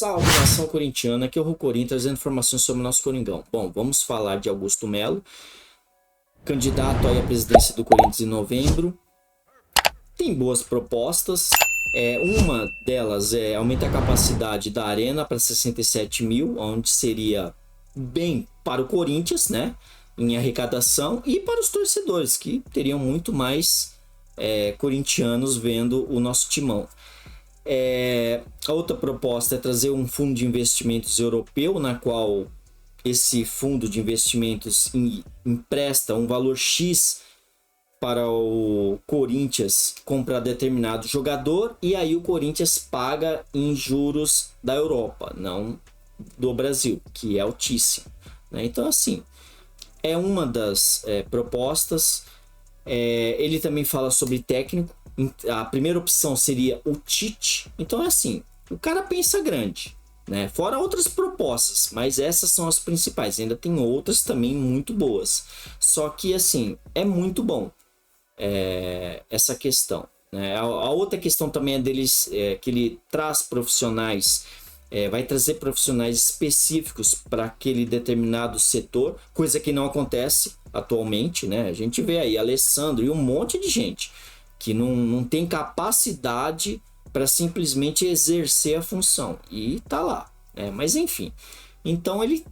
Salve, nação corintiana, aqui é o Rucorim trazendo informações sobre o nosso Coringão. Bom, vamos falar de Augusto Melo, candidato aí à presidência do Corinthians em novembro. Tem boas propostas, uma delas é aumentar a capacidade da arena para 67 mil, onde seria bem para o Corinthians, né, em arrecadação, e para os torcedores, que teriam muito mais corintianos vendo o nosso timão. A outra proposta é trazer um fundo de investimentos europeu, na qual esse fundo de investimentos empresta um valor X para o Corinthians comprar determinado jogador, e aí o Corinthians paga em juros da Europa, não do Brasil, que é altíssimo, né? Então, assim, é uma das propostas. Ele também fala sobre técnico. A primeira opção seria o Tite. Então é assim, o cara pensa grande, né? Fora outras propostas, mas essas são as principais. Ainda tem outras também muito boas. Só que assim, é muito bom essa questão, né? A outra questão também é deles, que ele traz profissionais, vai trazer profissionais específicos para aquele determinado setor, coisa que não acontece atualmente, né? A gente vê aí Alessandro e um monte de gente que não tem capacidade para simplesmente exercer a função, e tá lá, né? Mas enfim, então ele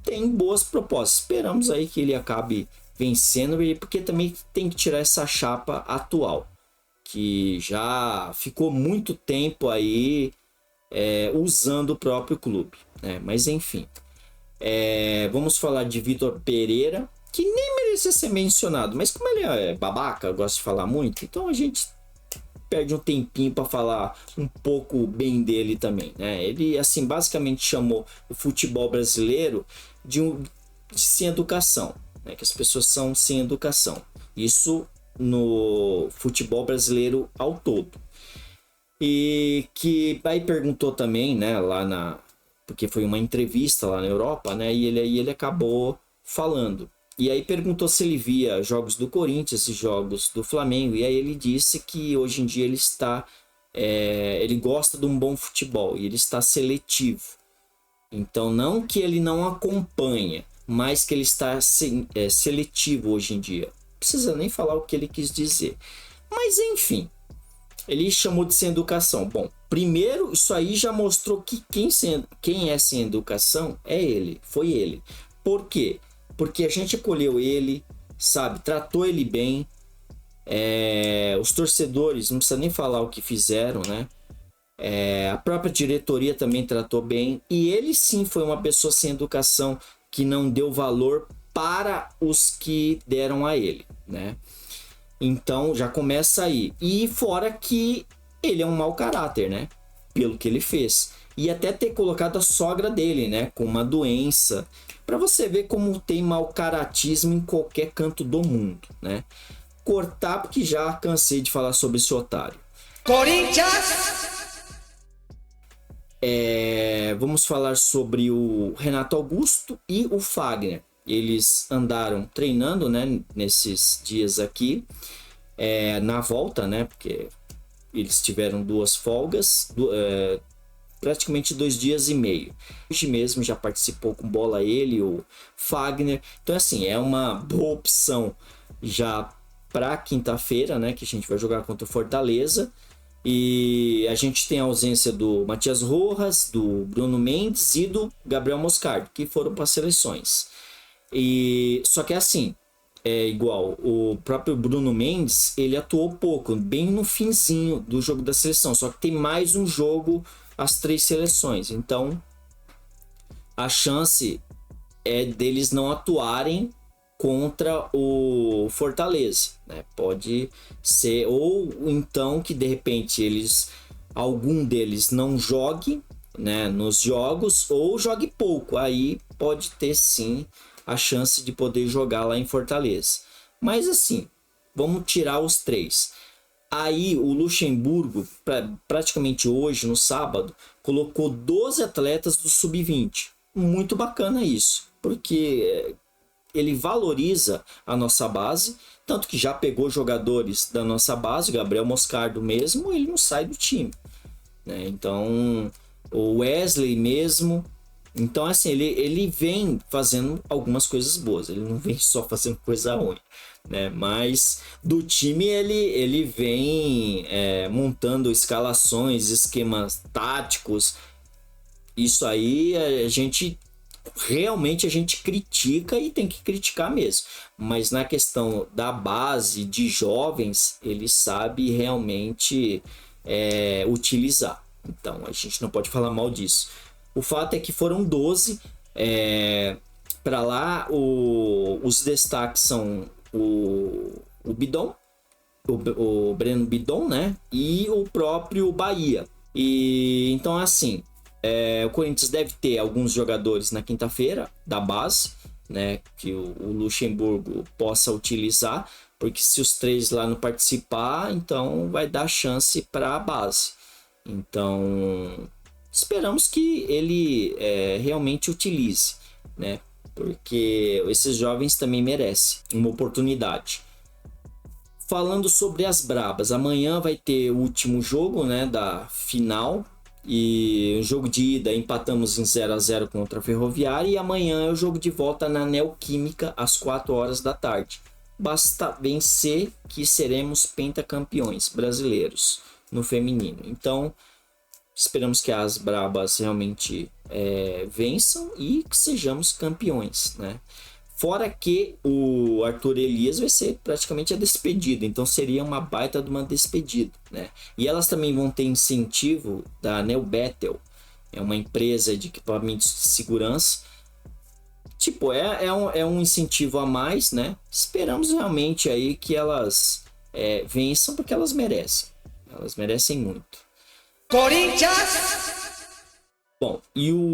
tem boas propostas, esperamos aí que ele acabe vencendo, porque também tem que tirar essa chapa atual, que já ficou muito tempo aí usando o próprio clube, né? Mas enfim, vamos falar de Vitor Pereira, que nem merecia ser mencionado, mas como ele é babaca, gosta de falar muito, então a gente perde um tempinho para falar um pouco bem dele também, né? Ele, assim, basicamente chamou o futebol brasileiro de sem educação, né? Que as pessoas são sem educação. Isso no futebol brasileiro ao todo. E que aí perguntou também, né, porque foi uma entrevista lá na Europa, né? E ele acabou falando. E aí perguntou se ele via jogos do Corinthians e jogos do Flamengo. E aí ele disse que hoje em dia ele gosta de um bom futebol e ele está seletivo. Então, não que ele não acompanha, mas que ele está seletivo hoje em dia. Não precisa nem falar o que ele quis dizer. Mas enfim, ele chamou de sem educação. Bom, primeiro, isso aí já mostrou que quem é sem educação foi ele. Por quê? Porque a gente acolheu ele, sabe, tratou ele bem. Os torcedores, não precisa nem falar o que fizeram, né? A própria diretoria também tratou bem. E ele sim foi uma pessoa sem educação, que não deu valor para os que deram a ele, né? Então já começa aí. E fora que ele é um mau caráter, né? Pelo que ele fez. E até ter colocado a sogra dele, né, com uma doença. Para você ver como tem mau caratismo em qualquer canto do mundo, né? Cortar, porque já cansei de falar sobre esse otário. Corinthians! Vamos falar sobre o Renato Augusto e o Fagner. Eles andaram treinando, né, nesses dias aqui, na volta, né, porque eles tiveram 2 folgas, praticamente 2 dias e meio. Hoje mesmo já participou com bola ele, o Fagner. Então, assim, é uma boa opção já para quinta-feira, né, que a gente vai jogar contra o Fortaleza. E a gente tem a ausência do Matias Rojas, do Bruno Mendes e do Gabriel Moscardo, que foram para as seleções. Só que assim, igual o próprio Bruno Mendes, ele atuou pouco, bem no finzinho do jogo da seleção. Só que tem mais um jogo as 3 seleções. Então, a chance é deles não atuarem contra o Fortaleza, né? Pode ser, ou então que de repente algum deles não jogue, né, nos jogos, ou jogue pouco. Aí pode ter sim a chance de poder jogar lá em Fortaleza. Mas assim, vamos tirar os 3. Aí o Luxemburgo, praticamente hoje, no sábado, colocou 12 atletas do Sub-20. Muito bacana isso, porque ele valoriza a nossa base, tanto que já pegou jogadores da nossa base, Gabriel Moscardo mesmo, ele não sai do time, né? Então o Wesley mesmo. Então, assim, ele vem fazendo algumas coisas boas, ele não vem só fazendo coisa ruim, né? Mas do time ele vem montando escalações, esquemas táticos. Isso aí realmente a gente critica e tem que criticar mesmo. Mas na questão da base de jovens, ele sabe realmente utilizar. Então a gente não pode falar mal disso. O fato é que foram 12. Para lá, os destaques são o Bidon, o Breno Bidon, né? E o próprio Bahia. E então, assim, o Corinthians deve ter alguns jogadores na quinta-feira da base, né? Que o Luxemburgo possa utilizar, porque se os 3 lá não participar, então vai dar chance para a base. Então, esperamos que ele realmente utilize, né? Porque esses jovens também merecem uma oportunidade. Falando sobre as brabas, amanhã vai ter o último jogo, né, da final. E o jogo de ida empatamos em 0-0 contra a Ferroviária. E amanhã é o jogo de volta na Neoquímica às 4 horas da tarde. Basta vencer que seremos pentacampeões brasileiros no feminino. Então, esperamos que as brabas realmente vençam e que sejamos campeões, né? Fora que o Arthur Elias vai ser praticamente a despedida, então seria uma baita de uma despedida, né? E elas também vão ter incentivo da Neobetel, é uma empresa de equipamentos de segurança. Tipo, é um incentivo a mais, né? Esperamos realmente aí que elas vençam, porque elas merecem. Elas merecem muito. Corinthians! Bom,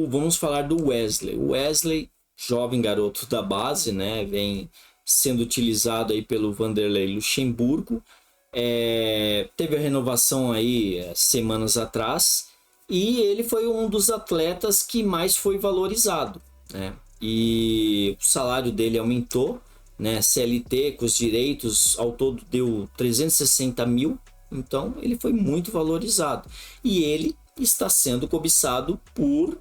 vamos falar do Wesley. O Wesley, jovem garoto da base, né? Vem sendo utilizado aí pelo Vanderlei Luxemburgo. Teve a renovação aí semanas atrás. E ele foi um dos atletas que mais foi valorizado, né? E o salário dele aumentou, né? CLT com os direitos ao todo deu 360 mil. Então ele foi muito valorizado. E ele está sendo cobiçado por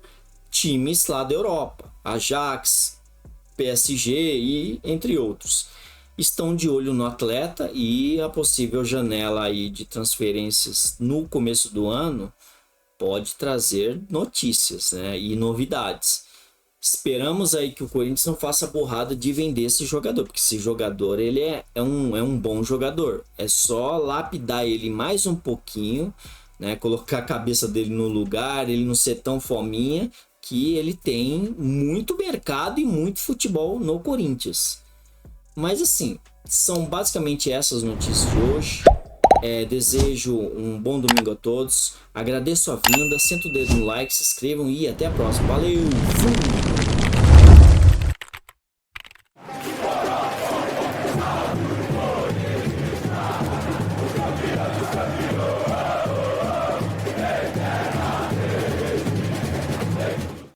times lá da Europa, Ajax, PSG e entre outros. Estão de olho no atleta e a possível janela aí de transferências no começo do ano pode trazer notícias, né, e novidades. Esperamos aí que o Corinthians não faça a burrada de vender esse jogador, porque esse jogador ele é um bom jogador. É só lapidar ele mais um pouquinho, né, colocar a cabeça dele no lugar, ele não ser tão fominha, que ele tem muito mercado e muito futebol no Corinthians. Mas assim, são basicamente essas notícias de hoje. Desejo um bom domingo a todos. Agradeço a vinda, senta o dedo no like, se inscrevam e até a próxima. Valeu! Fui!